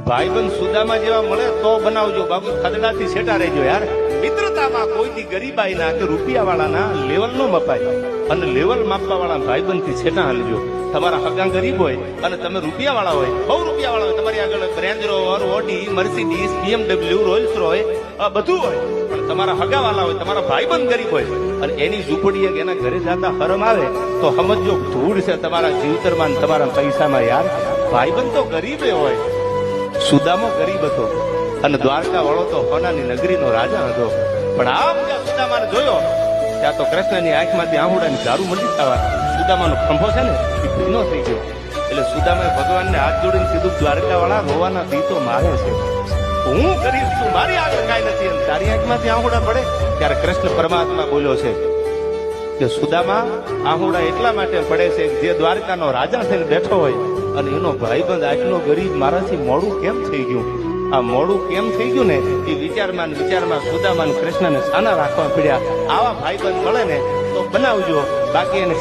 ભાઈબંધ સુદામા જેવા મળે તો બનાવજો, બાબુ ખદડાથી છેટા રહેજો યાર. મિત્રતામાં કોઈથી ગરીબાઈ ના કે રૂપિયા વાળા ના લેવલ નો મપાય, અને લેવલ માપવા વાળા ભાઈબંધ થી છેટા હાલજો. તમારા હગા ગરીબ હોય અને તમે રૂપિયા વાળા હોય, બહુ રૂપિયા વાળા હોય, તમારી આગળ range rover, Audi, Mercedes, BMW, Royals Roy બધું હોય, પણ તમારા હગા વાળા હોય, તમારા ભાઈબંધ ગરીબ હોય અને એની ઝૂંપડી એના ઘરે જતા હરમ આવે તો સમજો ધૂળ છે તમારા જીવતરમાં, તમારા પૈસામાં યાર. ભાઈબંધ તો ગરીબ હોય. સુદામો ગરીબ હતો અને દ્વારકા વાળો તો હોનાની નગરીનો રાજા હતો. પણ આમ જ્યાં સુદામાને જોયો ત્યાં તો કૃષ્ણની આંખમાંથી આહુડાની દારૂ મંડી થવા. સુદામાનો ખંભો છે ને એ ભીનો થઈ ગયો. એટલે સુદામાએ ભગવાનને હાથ જોડીને કીધું, દ્વારકા વાળા રોવાના ગીતો મારે છે, હું ગરીબ છું, મારી આગળ કાંઈ નથી, અને તારી આંખમાંથી આહુડા પડે. ત્યારે કૃષ્ણ પરમાત્મા બોલ્યો છે કે સુદામા, આહુડા એટલા માટે પડે છે જે દ્વારકાનો રાજા થઈને બેઠો હોય અને એનો ભાઈબંધ આટલો ગરીબ, મારાથી મોડું કેમ થઈ ગયું? આ મોડું કેમ થઈ ગયું ને એ વિચારમાં સુદામા કૃષ્ણને સાના રાખવા પડ્યા. આવા ભાઈબંધ મળે ને તો બનાવજો, બાકી એને